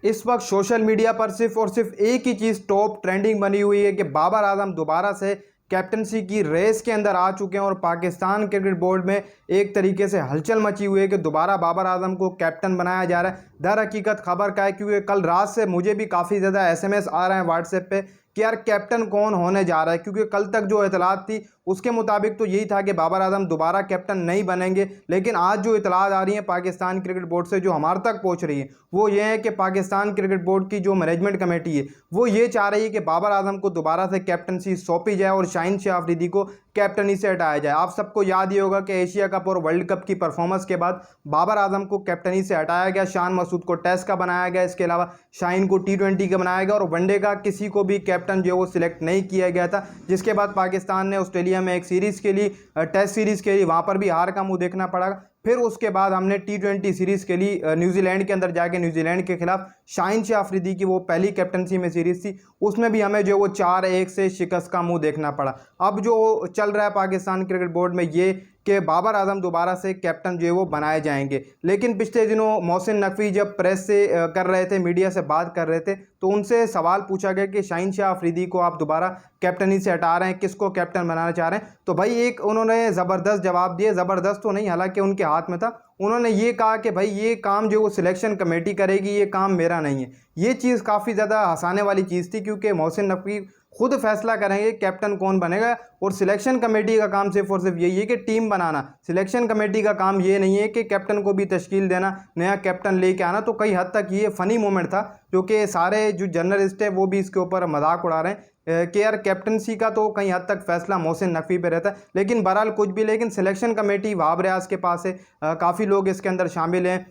इस वक्त social media पर सिर्फ और सिर्फ एक ही चीज़ टॉप ट्रेंडिंग बनी हुई है कि बाबर आजम दोबारा से कैप्टनसी की रेस के अंदर आ चुके हैं और पाकिस्तान क्रिकेट बोर्ड में एक तरीके से हलचल मची हुई है कि दोबारा बाबर आजम को कैप्टन बनाया जा रहा है। दर हकीकत खबर का है क्योंकि कल रात से मुझे भी काफ़ी ज़्यादा एसएमएस आ रहे हैं व्हाट्सएप पे कि यार कैप्टन कौन होने जा रहा है, क्योंकि कल तक जो इतलात थी उसके मुताबिक तो यही था कि बाबर आजम दोबारा कैप्टन नहीं बनेंगे। लेकिन आज जो इतलात आ रही हैं पाकिस्तान क्रिकेट बोर्ड से, जो हमारे तक पहुंच रही है, वो ये है कि पाकिस्तान क्रिकेट बोर्ड की जो मैनेजमेंट कमेटी है वो ये चाह रही है कि बाबर आजम को दोबारा से कैप्टनसी सौंपी जाए और शाहीन शाह अफरीदी को कैप्टनी से हटाया जाए। आप सबको याद ही होगा कि एशिया कप और वर्ल्ड कप की परफॉर्मेंस के बाद बाबर आजम को कैप्टनी से हटाया गया, शान मसूद को टेस्ट का बनाया गया, इसके अलावा शाहीन को T20 का बनाया गया और वनडे का किसी को भी कैप्टन जो वो सिलेक्ट नहीं किया गया था। जिसके बाद पाकिस्तान ने ऑस्ट्रेलिया में एक सीरीज़ के लिए, टेस्ट सीरीज़ के लिए, वहाँ पर भी हार का मुंह देखना पड़ा। फिर उसके बाद हमने T20 सीरीज़ के लिए न्यूजीलैंड के अंदर जाके न्यूजीलैंड के खिलाफ शाहीन शाह अफरीदी की वो पहली कैप्टनसी में सीरीज़ थी, उसमें भी हमें जो वो 4-1 से शिकस्त का मुंह देखना पड़ा। अब जो चल रहा है पाकिस्तान क्रिकेट बोर्ड में ये कि बाबर आजम दोबारा से कैप्टन जो है वो बनाए जाएंगे। लेकिन पिछले दिनों मोहसिन नकवी जब प्रेस से कर रहे थे, मीडिया से बात कर रहे थे, तो उनसे सवाल पूछा गया कि शाहीन शाह अफरीदी को आप दोबारा कैप्टनी से हटा रहे हैं, किसको कैप्टन बनाना चाह रहे हैं? तो भाई एक उन्होंने ज़बरदस्त जवाब दिया, ज़बरदस्त तो नहीं, हालांकि उनके हाथ में था। उन्होंने ये कहा कि भाई ये काम जो वो सिलेक्शन कमेटी करेगी, ये काम मेरा नहीं है। ये चीज़ काफ़ी ज़्यादा हंसाने वाली चीज़ थी क्योंकि मोहसिन नकवी खुद फैसला करेंगे कैप्टन कौन बनेगा और सिलेक्शन कमेटी का काम सिर्फ और सिर्फ यही है कि टीम बनाना। सिलेक्शन कमेटी का काम ये नहीं है कि कैप्टन को भी तश्कील देना, नया कैप्टन लेके आना। तो कई हद तक ये फ़नी मोमेंट था जो कि सारे जो जर्नलिस्ट है वो भी इसके ऊपर मजाक उड़ा रहे हैं कि यार कैप्टनसी का तो कई हद तक फैसला मोहसिन नकवी पे रहता है। लेकिन बहरहाल कुछ भी, लेकिन सिलेक्शन कमेटी वहाब रियाज के पास है, काफ़ी लोग इसके अंदर शामिल हैं,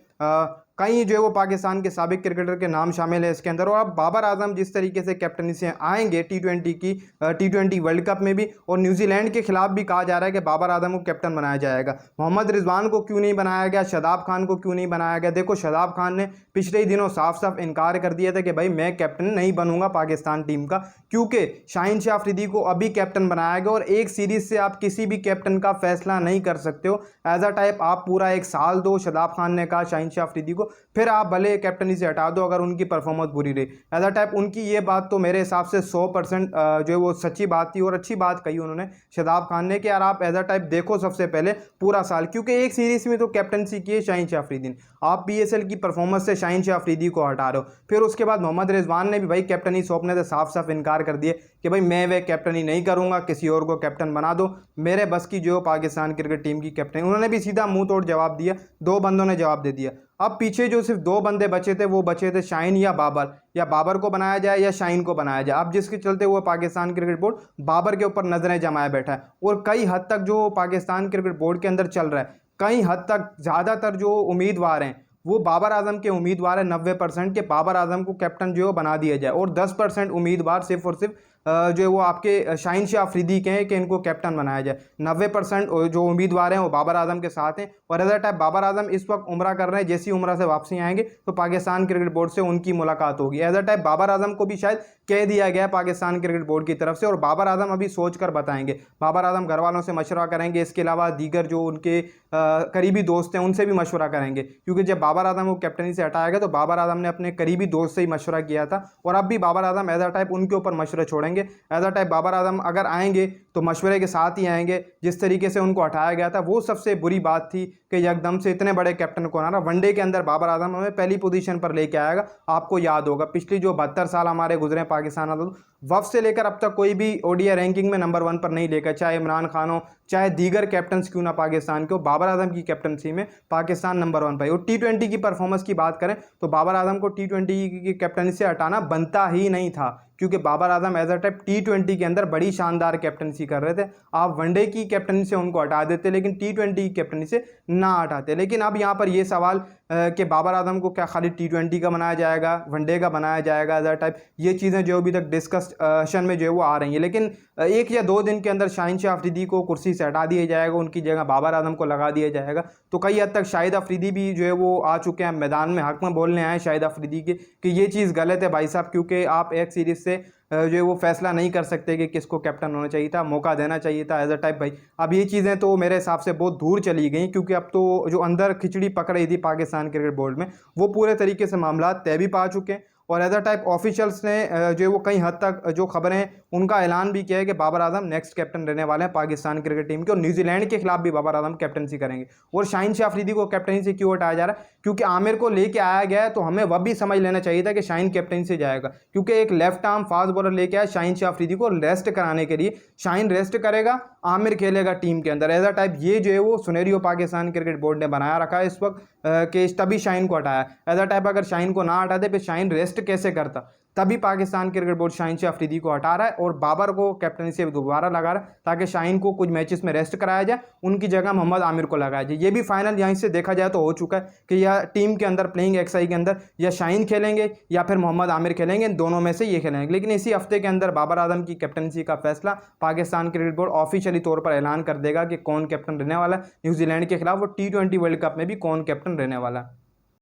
कई जो है वो पाकिस्तान के साबिक क्रिकेटर के नाम शामिल है इसके अंदर। और अब बाबर आजम जिस तरीके से कैप्टनी से आएंगे T20 वर्ल्ड कप में भी, और न्यूजीलैंड के खिलाफ भी कहा जा रहा है कि बाबर आजम को कैप्टन बनाया जाएगा। मोहम्मद रिजवान को क्यों नहीं बनाया गया, शादाब खान को क्यों नहीं बनाया गया? देखो शादाब खान ने पिछले ही दिनों साफ साफ इनकार कर दिया था कि भाई मैं कैप्टन नहीं बनूंगा पाकिस्तान टीम का, क्योंकि शाहीन शाह अफरीदी को अभी कैप्टन बनाया गया और एक सीरीज से आप किसी भी कैप्टन का फैसला नहीं कर सकते हो। एज अ टाइप आप पूरा एक साल दो, शादाब खान ने कहा शाहीन शाह अफरीदी को, फिर आप भले कैप्टनी से हटा दो अगर उनकी परफॉर्मेंस बुरी रही। एज अ टाइप उनकी ये बात तो मेरे हिसाब से 100% जो है वो सच्ची बात थी और अच्छी बात कही उन्होंने शादाब खान ने कि यार आप एज अ टाइप देखो सबसे पहले पूरा साल, क्योंकि एक सीरीज में तो कैप्टनसी की है शाहीन शाह अफरीदी ने, आप PSL की परफॉर्मेंस से शाहीन शाह अफरीदी को हटा रहे हो। फिर उसके बाद मोहम्मद रिजवान ने भी भाई कैप्टनी सौंपने से साफ साफ इनकार कर दिए कि भाई मैं वह कैप्टनी नहीं करूंगा, किसी और को कैप्टन बना दो, मेरे बस की जो पाकिस्तान क्रिकेट टीम की कैप्टन। उन्होंने भी सीधा मुंह तोड़ जवाब दिया, दो बंदों ने जवाब दे दिया। अब पीछे जो सिर्फ दो बंदे बचे थे वो बचे थे शाहीन या बाबर, या बाबर को बनाया जाए या शाहीन को बनाया जाए। अब जिसके चलते वो पाकिस्तान क्रिकेट बोर्ड बाबर के ऊपर नजरें जमाए बैठा है। और कई हद तक जो पाकिस्तान क्रिकेट बोर्ड के अंदर चल रहा है, कई हद तक ज़्यादातर जो उम्मीदवार हैं वो बाबर आजम के उम्मीदवार है 90% के बाबर आजम को कैप्टन जो बना दिया जाए, और 10% उम्मीदवार सिर्फ और सिर्फ जो है वो आपके शाहीन शाह अफरीदी के हैं कि इनको कैप्टन बनाया जाए। 90% जो उम्मीदवार हैं वो बाबर आजम के साथ हैं। और as a type Babar Azam इस वक्त उम्रा कर रहे हैं, जैसी उम्रा से वापसी आएंगे तो पाकिस्तान क्रिकेट बोर्ड से उनकी मुलाकात होगी। As a type Babar Azam को भी शायद कह दिया गया पाकिस्तान क्रिकेट बोर्ड की तरफ से, और बाबर आजम अभी सोच कर बताएंगे। बाबर आजम घर वालों से मशवरा करेंगे, इसके अलावा दीगर जो उनके करीबी दोस्त हैं उनसे भी मशवरा करेंगे, क्योंकि जब बाबर आजम को कैप्टनी से हटाया गया तो बाबर आजम ने अपने करीबी दोस्त से ही मशवरा किया था, और अब भी Babar Azam as a type उनके ऊपर मशवरे छोड़ेंगे। As a type Babar Azam अगर आएंगे तो मशवरे के साथ ही आएंगे। जिस तरीके से उनको हटाया गया था वो सबसे बुरी बात थी कि एकदम से इतने बड़े कैप्टन को ना वनडे के अंदर बाबर आजम हमें पहली पोजीशन पर लेके आएगा। आपको याद होगा पिछली जो 72 साल हमारे गुजरे पाकिस्तान वफ से लेकर अब तक कोई भी ODI रैंकिंग में नंबर 1 पर नहीं लेकर, चाहे इमरान खान हो, चाहे दीगर कैप्टन्स क्यों ना पाकिस्तान के हो, बाबर आजम की कैप्टनसी में पाकिस्तान नंबर 1 पर है। और T20 की परफॉर्मेंस की बात करें तो बाबर आजम को T20 की कैप्टनसी से हटाना बनता ही नहीं था, क्योंकि Babar Azam as a type T20 के अंदर बड़ी शानदार कैप्टनसी कर रहे थे। आप वनडे की कैप्टनसी से उनको हटा देते, लेकिन T20 की कैप्टनसी से ना हटाते। लेकिन अब यहाँ पर ये सवाल कि बाबर आजम को क्या खाली T20 का बनाया जाएगा, वनडे का बनाया जाएगा, एज अ टाइप ये चीज़ें जो अभी तक डिस्कशन में जो है वो आ रही हैं। लेकिन 1 या 2 दिन के अंदर शाहीन शाह अफरीदी को कुर्सी से हटा दिया जाएगा, उनकी जगह बाबर आजम को लगा दिया जाएगा। तो कई हद तक शाहिद अफरीदी भी जो है वो आ चुके हैं मैदान में, हक में बोलने आए शाहिद अफरीदी के कि ये चीज़ गलत है भाई साहब, क्योंकि आप एक सीरीज़ से जो है वो फैसला नहीं कर सकते कि किसको कैप्टन होना चाहिए था, मौका देना चाहिए था एज अ टाइप भाई। अब ये चीज़ें तो मेरे हिसाब से बहुत दूर चली गई, क्योंकि अब तो जो अंदर खिचड़ी पक रही थी पाकिस्तान क्रिकेट बोर्ड में, वो पूरे तरीके से मामला तय भी पा चुके हैं। और एज अ टाइप ऑफिशियल्स ने जो है वो कई हद तक जो खबरें उनका ऐलान भी किया है कि बाबर आजम नेक्स्ट कैप्टन रहने वाले हैं पाकिस्तान क्रिकेट टीम के, और न्यूजीलैंड के खिलाफ भी बाबर आजम कैप्टनसी करेंगे। और शाहीन शाह अफरीदी को कैप्टनसी से क्यों हटाया जा रहा है? क्योंकि आमिर को लेके आया गया है, तो हमें वह भी समझ लेना चाहिए था कि शाहीन कैप्टनसी से जाएगा, क्योंकि एक लेफ्ट आर्म फास्ट बॉलर लेके आया शाहीन शाह अफरीदी को रेस्ट कराने के लिए। शाहीन रेस्ट करेगा, आमिर खेलेगा टीम के अंदर, एज अ टाइप ये जो है वो सुनेरियो पाकिस्तान क्रिकेट बोर्ड ने बनाया रखा है इस वक्त कि तभी शाहीन को हटाया। एज अ टाइप अगर शाहीन को ना हटाते फिर शाहीन रेस्ट कैसे करता? तभी पाकिस्तान क्रिकेट बोर्ड शाहीन शाह अफरीदी को हटा रहा है और बाबर को कैप्टनसी से दोबारा लगा रहा है, ताकि शाहीन को कुछ मैचेस में रेस्ट कराया जाए, उनकी जगह मोहम्मद आमिर को लगाया जाए। ये भी फाइनल यहीं से देखा जाए तो हो चुका है कि या टीम के अंदर प्लेइंग एक्सआई के अंदर या शाहीन खेलेंगे या फिर मोहम्मद आमिर खेलेंगे, दोनों में से ये खेलेंगे। लेकिन इसी हफ्ते के अंदर बाबर आजम की कैप्टनसी का फैसला पाकिस्तान क्रिकेट बोर्ड ऑफिशियली तौर पर ऐलान कर देगा कि कौन कैप्टन रहने वाला है न्यूजीलैंड के खिलाफ, वो T20 वर्ल्ड कप में भी कौन कैप्टन रहने वाला है।